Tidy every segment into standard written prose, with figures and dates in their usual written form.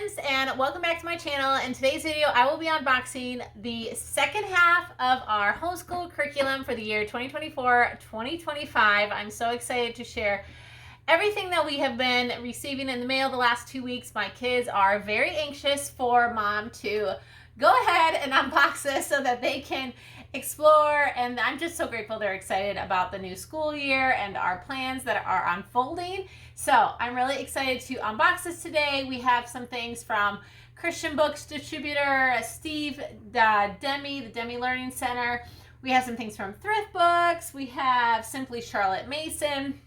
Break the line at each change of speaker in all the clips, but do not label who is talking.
friends, and welcome back to my channel. In today's video I will be unboxing the second half of our homeschool curriculum for the year 2024-2025. I'm so excited to share everything that we have been receiving in the mail the last 2 weeks. My kids are very anxious for mom to go ahead and unbox this so that they can explore, and I'm just so grateful they're excited about the new school year and our plans that are unfolding. So I'm really excited to unbox this today. We have some things from Christian Books distributor Steve Demi, the Demi Learning Center. We have some things from Thrift Books. We have Simply Charlotte Mason.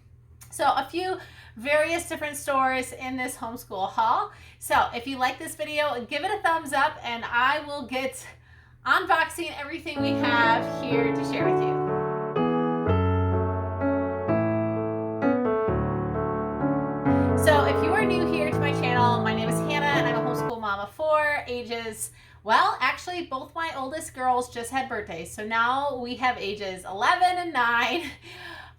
So a few various different stores in this homeschool haul. So if you like this video, give it a thumbs up and I will get unboxing everything we have here to share with you. So if you are new here to my channel, my name is Hannah and I'm a homeschool mom of 4 ages. Well, actually both my oldest girls just had birthdays. So now we have ages 11 and 9.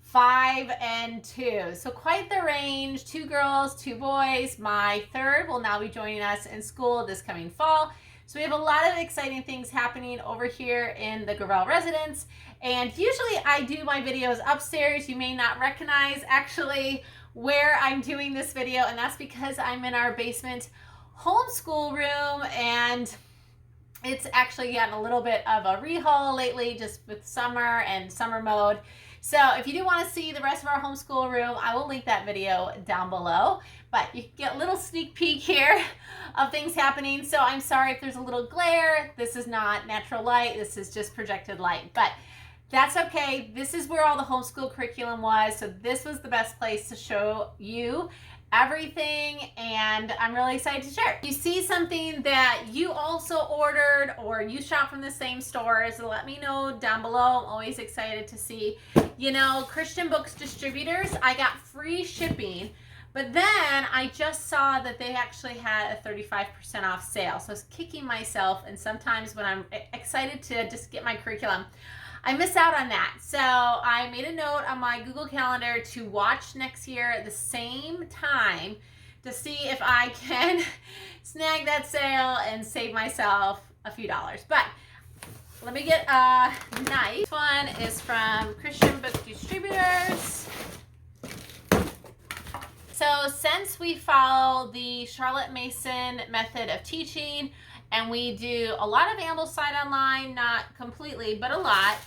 5 and 2. So quite the range. 2 girls, 2 boys. My third will now be joining us in school this coming fall. So we have a lot of exciting things happening over here in the Gravel residence. And usually I do my videos upstairs. You may not recognize actually where I'm doing this video, and that's because I'm in our basement homeschool room, and it's actually gotten a little bit of a rehaul lately just with summer and summer mode. So if you do want to see the rest of our homeschool room, I will link that video down below. But you can get a little sneak peek here of things happening. So I'm sorry if there's a little glare. This is not natural light. This is just projected light. But that's okay. This is where all the homeschool curriculum was. So this was the best place to show you everything, and I'm really excited to share. If you see something that you also ordered or you shop from the same stores, let me know down below. I'm always excited to see, you know, Christian Books distributors. I got free shipping, but then I just saw that they actually had a 35% off sale. So I was kicking myself, and sometimes when I'm excited to just get my curriculum, I miss out on that. So I made a note on my Google Calendar to watch next year at the same time to see if I can snag that sale and save myself a few dollars. But let me get a knife. This one is from Christian Book Distributors. So since we follow the Charlotte Mason method of teaching, and we do a lot of Ambleside online, not completely, but a lot.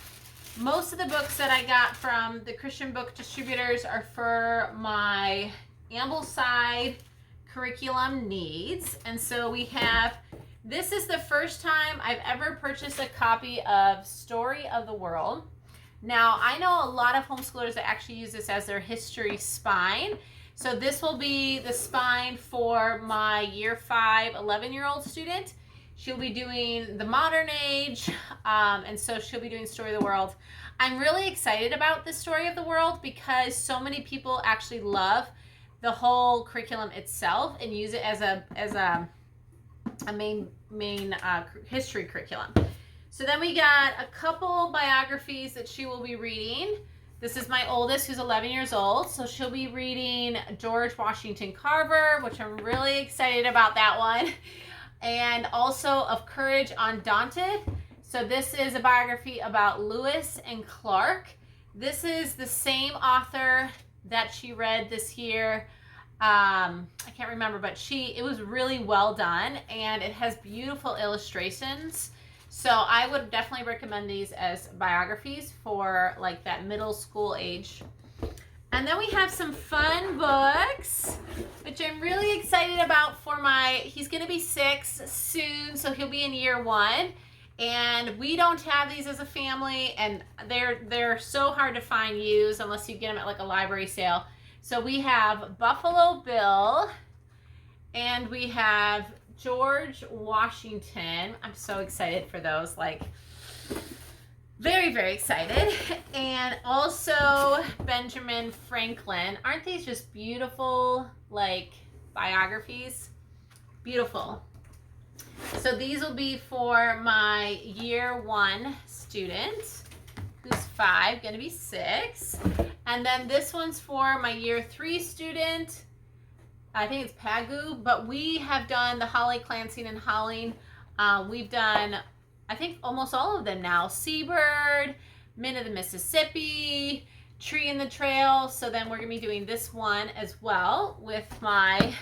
Most of the books that I got from the Christian Book distributors are for my Ambleside curriculum needs. And so we have, this is the first time I've ever purchased a copy of Story of the World. Now, I know a lot of homeschoolers that actually use this as their history spine. So this will be the spine for my year 5, 11-year-old student. She'll be doing the modern age, and so she'll be doing Story of the World. I'm really excited about the Story of the World because so many people actually love the whole curriculum itself and use it as a main history curriculum. So then we got a couple biographies that she will be reading. This is my oldest, who's 11 years old, so she'll be reading George Washington Carver, which I'm really excited about that one. And also of Courage Undaunted. So this is a biography about Lewis and Clark. This is the same author that she read this year. I can't remember, but it was really well done, and it has beautiful illustrations. So I would definitely recommend these as biographies for like that middle school age. And then we have some fun books, which I'm really excited about for he's going to be 6 soon, so he'll be in year 1. And we don't have these as a family, and they're so hard to find used unless you get them at like a library sale. So we have Buffalo Bill, and we have George Washington. I'm so excited for those, like very, very excited. And also Benjamin Franklin. Aren't these just beautiful, like, biographies? Beautiful. So these will be for my year 1 student, who's 5, gonna be 6. And then this one's for my year 3 student, I think it's Pagu, but we have done the Holly Clancy and Howling. We've done, I think, almost all of them now. Seabird, Men of the Mississippi, Tree in the Trail. So then we're going to be doing this one as well with my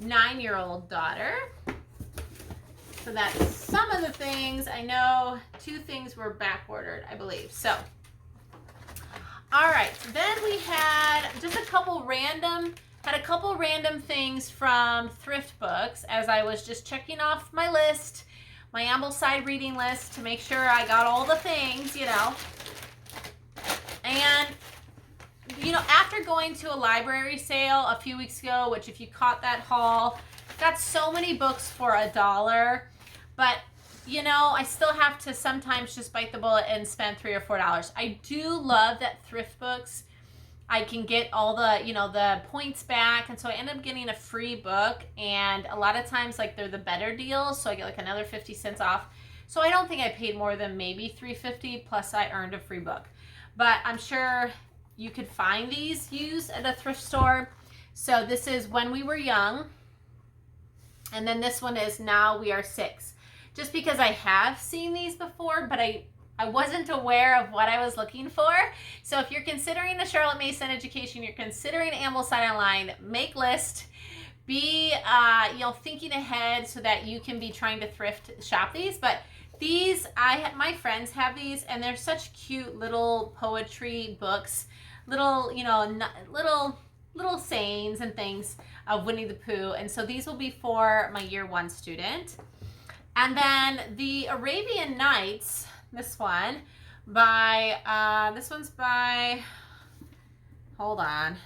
9-year-old daughter. So that's some of the things. I know 2 things were back ordered, I believe. So, all right. Then we had just a couple random things from Thrift Books as I was just checking off my list, my Ambleside reading list, to make sure I got all the things, you know. And, you know, after going to a library sale a few weeks ago, which if you caught that haul, got so many books for $1, but you know, I still have to sometimes just bite the bullet and spend $3 or $4. I do love that Thrift Books, I can get all the, you know, the points back, and so I end up getting a free book, and a lot of times, like, they're the better deals, so I get like another 50 cents off. So I don't think I paid more than maybe $3.50, plus I earned a free book. But I'm sure you could find these used at a thrift store. So this is When We Were Young, and then this one is Now We Are 6. Just because I have seen these before, but I wasn't aware of what I was looking for. So if you're considering the Charlotte Mason education, you're considering Ambleside Online, make list. Be you know, thinking ahead so that you can be trying to thrift shop these. But these, my friends have these, and they're such cute little poetry books, little, you know, little sayings and things of Winnie the Pooh. And so these will be for my year 1 student. And then the Arabian Nights, this one's by, hold on,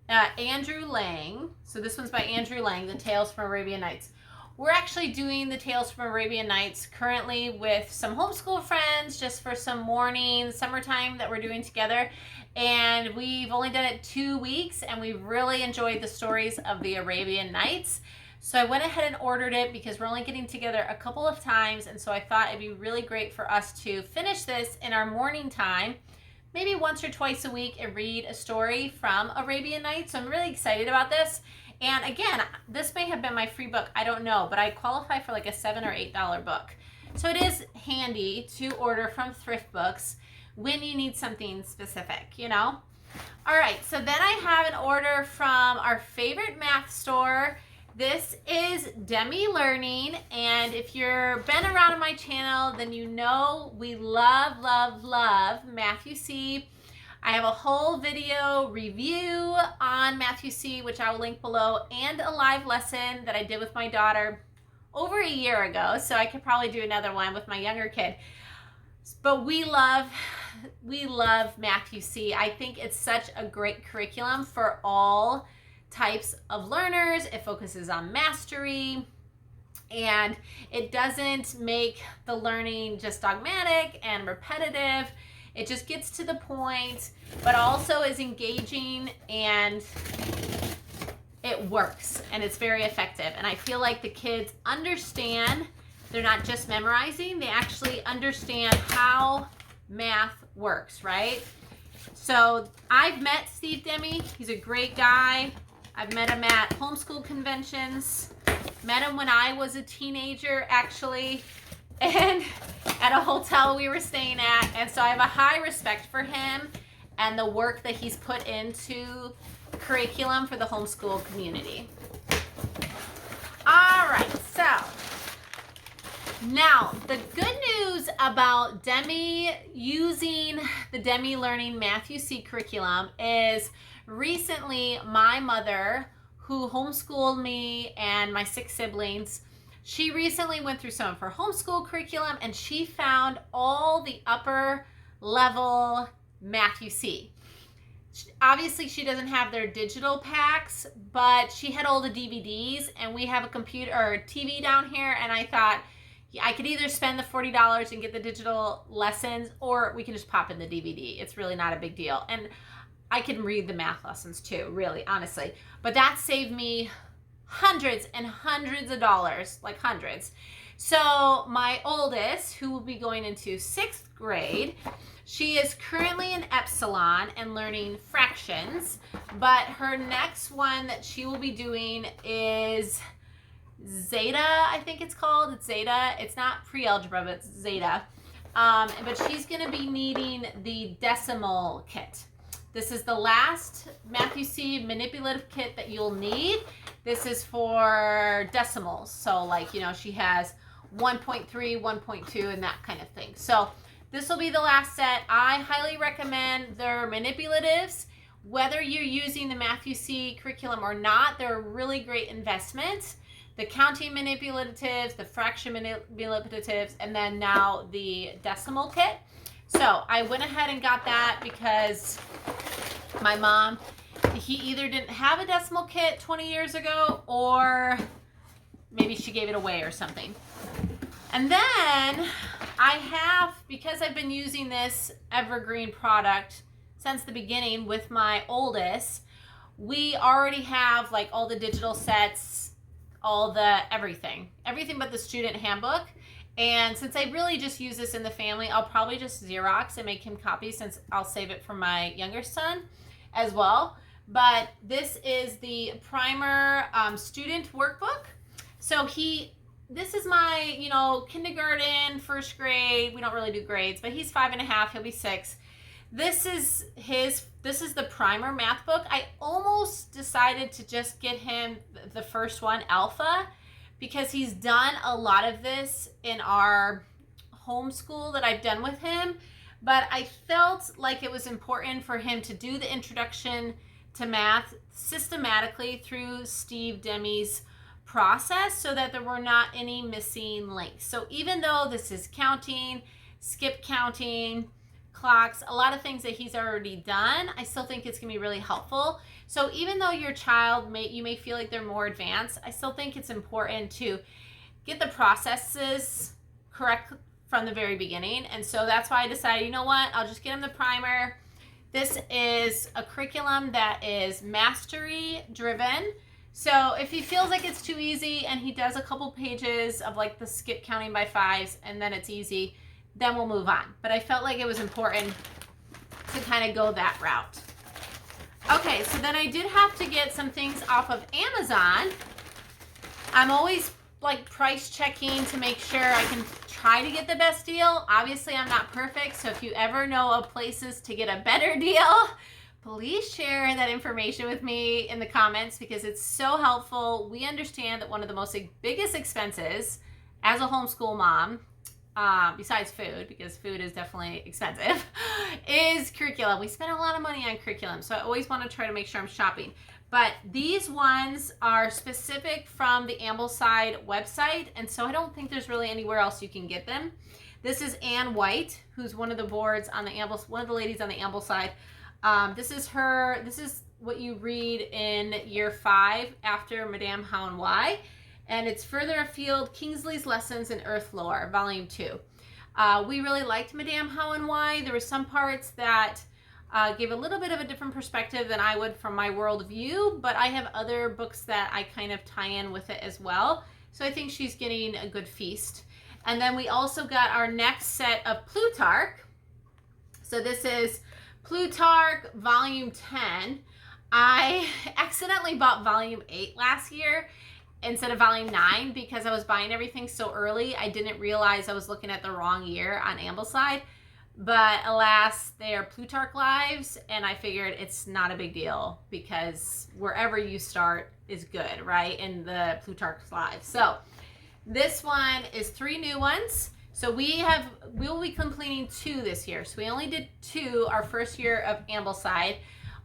Andrew Lang. So this one's by Andrew Lang, The Tales from Arabian Nights. We're actually doing the Tales from Arabian Nights currently with some homeschool friends, just for some morning, summertime that we're doing together. And we've only done it 2 weeks, and we've really enjoyed the stories of the Arabian Nights. So I went ahead and ordered it because we're only getting together a couple of times, and so I thought it'd be really great for us to finish this in our morning time, maybe once or twice a week, and read a story from Arabian Nights. So I'm really excited about this. And again, this may have been my free book, I don't know, but I qualify for like a $7 or $8 book. So it is handy to order from Thrift Books when you need something specific, you know? All right, so then I have an order from our favorite math store. This is Demi Learning, and if you've been around on my channel, then you know we love, love, love Matthew C. I have a whole video review on Matthew C, which I will link below, and a live lesson that I did with my daughter over a year ago, so I could probably do another one with my younger kid. But we love Matthew C. I think it's such a great curriculum for all types of learners. It focuses on mastery, and it doesn't make the learning just dogmatic and repetitive. It just gets to the point, but also is engaging, and it works, and it's very effective. And I feel like the kids understand. They're not just memorizing, they actually understand how math works, right? So I've met Steve Demi. He's a great guy. I've met him at homeschool conventions, met him when I was a teenager, actually, and at a hotel we were staying at. And so I have a high respect for him and the work that he's put into curriculum for the homeschool community. All right, so now the good news about Demi using the Demi Learning Matthew C curriculum is recently my mother, who homeschooled me and my 6 siblings, she recently went through some of her homeschool curriculum, and she found all the upper level Matthew C. Obviously, she doesn't have their digital packs, but she had all the DVDs, and we have a computer or TV down here, and I thought, I could either spend the $40 and get the digital lessons, or we can just pop in the DVD. It's really not a big deal. And I can read the math lessons too, really, honestly. But that saved me hundreds and hundreds of dollars, like hundreds. So my oldest, who will be going into 6th grade, she is currently in Epsilon and learning fractions, but her next one that she will be doing is Zeta, I think it's called. It's Zeta. It's not pre-algebra, but it's Zeta. But she's going to be needing the decimal kit. This is the last Matthew C. manipulative kit that you'll need. This is for decimals. So like, you know, she has 1.3, 1.2, and that kind of thing. So this will be the last set. I highly recommend their manipulatives. Whether you're using the Matthew C. curriculum or not, they're a really great investment. The counting manipulatives, the fraction manipulatives, and then now the decimal kit. So I went ahead and got that because my mom, he either didn't have a decimal kit 20 years ago or maybe she gave it away or something. And then I have, because I've been using this evergreen product since the beginning with my oldest, we already have like all the digital sets, all the everything but the student handbook. And since I really just use this in the family, I'll probably just Xerox and make him copies since I'll save it for my younger son as well. But this is the primer student workbook. So this is my, you know, kindergarten, 1st grade. We don't really do grades, but he's 5.5, he'll be 6. This is the primer math book. I almost decided to just get him the first one, Alpha, because he's done a lot of this in our homeschool that I've done with him. But I felt like it was important for him to do the introduction to math systematically through Steve Demi's process so that there were not any missing links. So even though this is counting, skip counting, clocks, a lot of things that he's already done, I still think it's gonna be really helpful. So even though your child you may feel like they're more advanced, I still think it's important to get the processes correct from the very beginning. And so that's why I decided, you know what, I'll just get him the primer. This is a curriculum that is mastery driven. So if he feels like it's too easy and he does a couple pages of like the skip counting by 5s and then it's easy, then we'll move on. But I felt like it was important to kind of go that route. Okay, so then I did have to get some things off of Amazon. I'm always like price checking to make sure I can try to get the best deal. Obviously, I'm not perfect, so if you ever know of places to get a better deal, please share that information with me in the comments because it's so helpful. We understand that one of the biggest expenses as a homeschool mom, besides food, because food is definitely expensive, is curriculum. We spend a lot of money on curriculum, so I always want to try to make sure I'm shopping. But these ones are specific from the Ambleside website, and so I don't think there's really anywhere else you can get them. This is Ann White, who's one of the boards on the one of the ladies on the Ambleside. This is what you read in year 5 after Madame How and Why. And it's Further Afield, Kingsley's Lessons in Earth Lore, Volume 2. We really liked Madame How and Why. There were some parts that gave a little bit of a different perspective than I would from my worldview, but I have other books that I kind of tie in with it as well. So I think she's getting a good feast. And then we also got our next set of Plutarch. So this is Plutarch, Volume 10. I accidentally bought Volume 8 last year instead of Volume 9 because I was buying everything so early. I didn't realize I was looking at the wrong year on Ambleside. But alas, they are Plutarch Lives, and I figured it's not a big deal because wherever you start is good, right? In the Plutarch Lives. So this one is 3 new ones. So we'll be completing 2 this year. So we only did 2 our first year of Ambleside.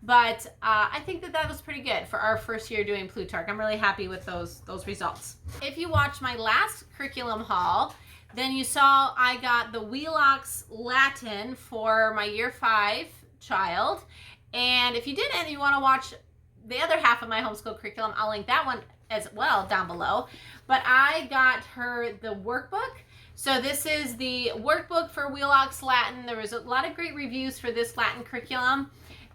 But I think that was pretty good for our first year doing Plutarch. I'm really happy with those results. If you watched my last curriculum haul, then you saw I got the Wheelock's Latin for my year 5 child. And if you didn't and you want to watch the other half of my homeschool curriculum, I'll link that one as well down below. But I got her the workbook. So this is the workbook for Wheelock's Latin. There was a lot of great reviews for this Latin curriculum.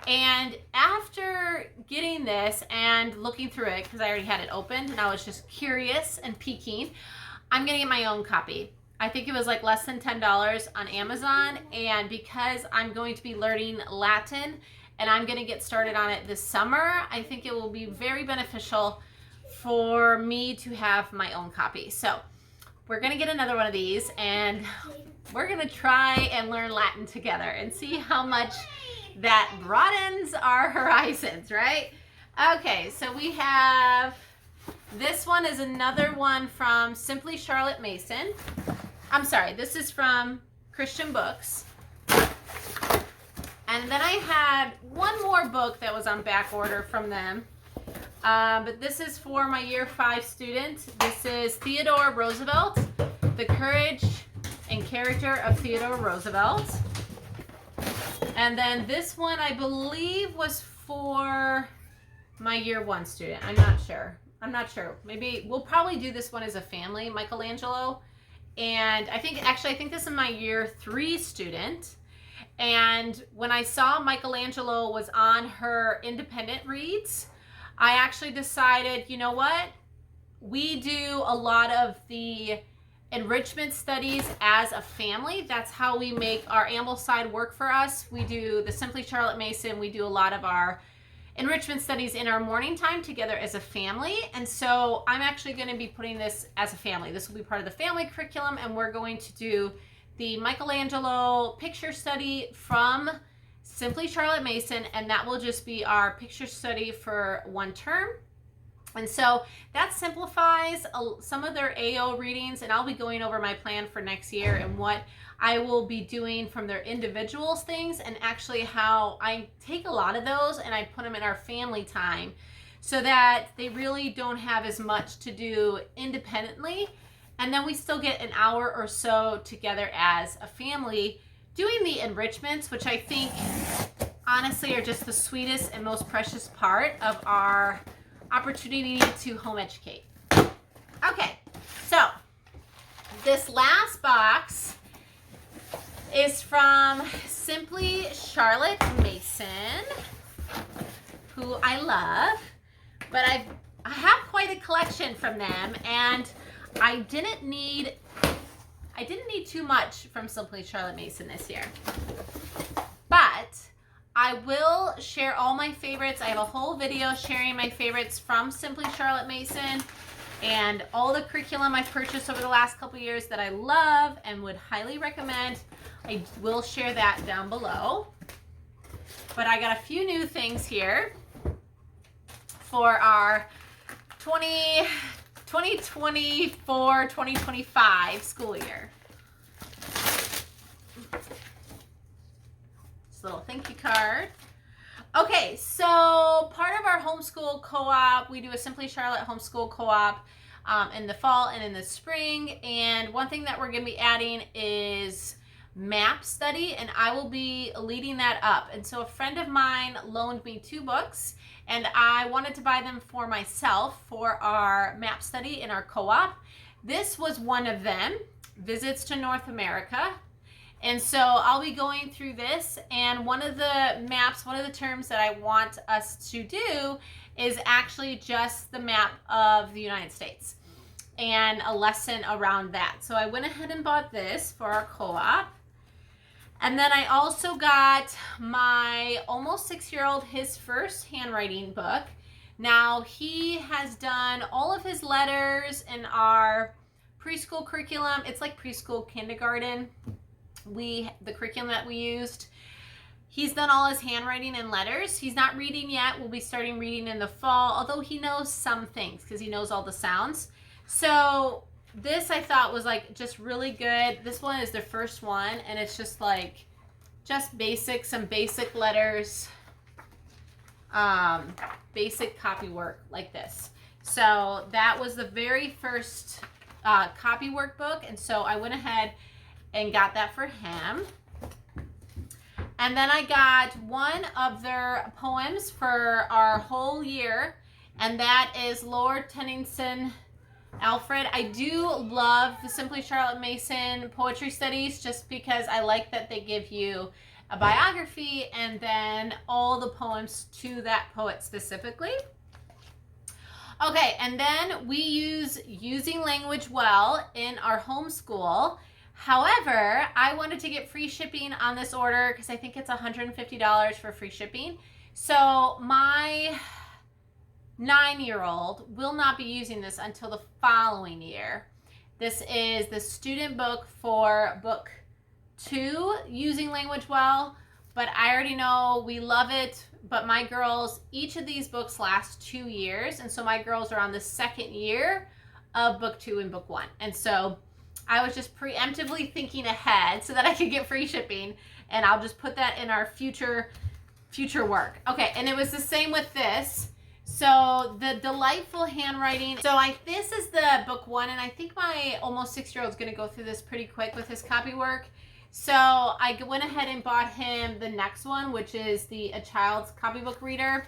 And after getting this and looking through it, because I already had it opened and I was just curious and peeking, I'm gonna get my own copy. I think it was like less than $10 on Amazon, and because I'm going to be learning Latin and I'm gonna get started on it this summer, I think it will be very beneficial for me to have my own copy. So we're gonna get another one of these and we're gonna try and learn Latin together and see how much that broadens our horizons, right? Okay, so we have, this one is another one from Simply Charlotte Mason. I'm sorry, this is from Christian Books. And then I had one more book that was on back order from them. But this is for my year 5 student. This is Theodore Roosevelt, The Courage and Character of Theodore Roosevelt. And then this one I believe was for my year 1 student. I'm not sure. Maybe we'll probably do this one as a family, Michelangelo. And I think this is my year 3 student. And when I saw Michelangelo was on her independent reads, I actually decided, you know what? We do a lot of the enrichment studies as a family. That's how we make our Ambleside work for us. We do the Simply Charlotte Mason. We do a lot of our enrichment studies in our morning time together as a family. And so I'm actually going to be putting this as a family. This will be part of the family curriculum, and we're going to do the Michelangelo picture study from Simply Charlotte Mason, and that will just be our picture study for 1 term. And so that simplifies some of their AO readings, and I'll be going over my plan for next year and what I will be doing from their individuals things, and actually how I take a lot of those and I put them in our family time so that they really don't have as much to do independently. And then we still get an hour or so together as a family doing the enrichments, which I think honestly are just the sweetest and most precious part of our opportunity to home educate. Okay, so this last box is from Simply Charlotte Mason, who I love, but I have quite a collection from them, and I didn't need too much from Simply Charlotte Mason this year. But I will share all my favorites. I have a whole video sharing my favorites from Simply Charlotte Mason and all the curriculum I've purchased over the last couple years that I love and would highly recommend. I will share that down below. But I got a few new things here for our 2024-2025 school year. This little thank you card. Okay, so part of our homeschool co-op, we do a Simply Charlotte homeschool co-op in the fall and in the spring. And one thing that we're going to be adding is map study, and I will be leading that up. And so a friend of mine loaned me 2 books, and I wanted to buy them for myself for our map study in our co-op. This was one of them, Visits to North America. And so I'll be going through this, and one of the maps, one of the terms that I want us to do is actually just the map of the United States and a lesson around that. So I went ahead and bought this for our co-op. And then I also got my almost 6-year-old his first handwriting book. Now he has done all of his letters in our preschool curriculum. It's like preschool kindergarten. The curriculum that we used. He's done all his handwriting and letters. He's not reading yet. We'll be starting reading in the fall, although he knows some things because he knows all the sounds. So this I thought was like just really good. This one is the first one, and it's just like some basic letters, basic copy work like this. So that was the very first copy workbook, and so I went ahead and got that for him. And then I got one of their poems for our whole year, and that is Lord Tennyson Alfred. I do love the Simply Charlotte Mason poetry studies just because I like that they give you a biography and then all the poems to that poet specifically. Okay, and then we use Using Language Well in our homeschool. However, I wanted to get free shipping on this order because I think it's $150 for free shipping. So my 9-year-old will not be using this until the following year. This is the student book for book 2, Using Language Well, but I already know we love it. But my girls, each of these books last 2 years, and so my girls are on the 2nd year of book 2 and book 1. And so I was just preemptively thinking ahead so that I could get free shipping, and I'll just put that in our future work. Okay, and it was the same with this. So the delightful handwriting. So this is the book 1, and I think my almost 6-year-old is going to go through this pretty quick with his copy work. So I went ahead and bought him the next one, which is A Child's Copybook Reader.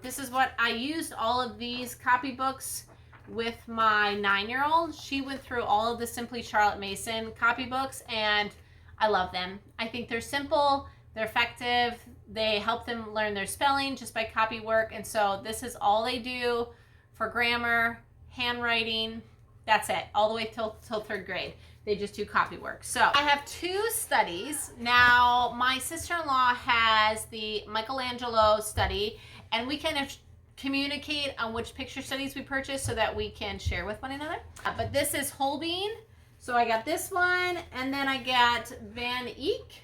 This is what I used all of these copybooks with my 9-year-old. She went through all of the Simply Charlotte Mason copybooks, and I love them. I think they're simple, they're effective, they help them learn their spelling just by copy work, and so this is all they do for grammar, handwriting. That's it, all the way till 3rd grade. They just do copy work. So I have 2 studies. Now, my sister-in-law has the Michelangelo study, and we kind of communicate on which picture studies we purchase so that we can share with one another. But this is Holbein. So I got this one, and then I got Van Eyck.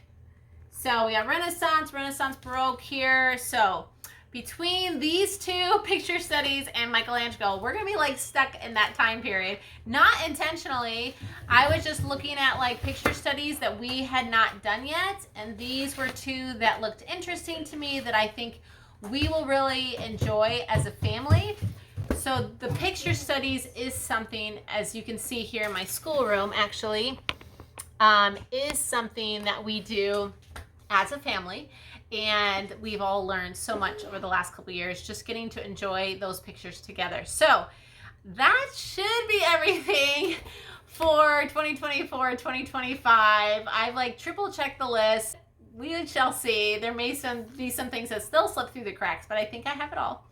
So we got Renaissance, Baroque here. So between these 2 picture studies and Michelangelo, we're gonna be like stuck in that time period. Not intentionally. I was just looking at like picture studies that we had not done yet, and these were 2 that looked interesting to me that I think we will really enjoy as a family. So the picture studies is something, as you can see here in my schoolroom actually, is something that we do as a family. And we've all learned so much over the last couple of years just getting to enjoy those pictures together. So that should be everything for 2024, 2025. I've like triple checked the list. We shall see. There may be some things that still slip through the cracks, but I think I have it all.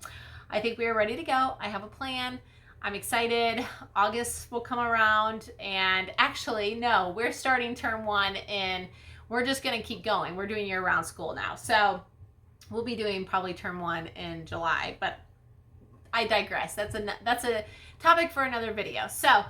I think we are ready to go. I have a plan. I'm excited. August will come around, and actually, no, we're starting term 1 and we're just going to keep going. We're doing year-round school now. So we'll be doing probably term 1 in July, but I digress. That's a topic for another video. So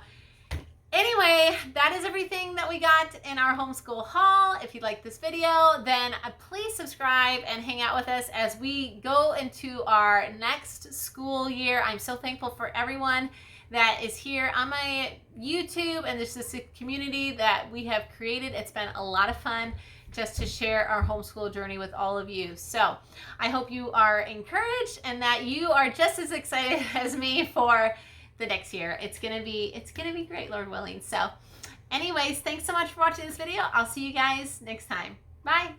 anyway, that is everything that we got in our homeschool haul. If you like this video, then please subscribe and hang out with us as we go into our next school year. I'm so thankful for everyone that is here on my YouTube, and this is a community that we have created. It's been a lot of fun just to share our homeschool journey with all of you. So I hope you are encouraged and that you are just as excited as me for the next year. It's gonna be great, Lord willing. So anyways, thanks so much for watching this video. I'll see you guys next time. Bye.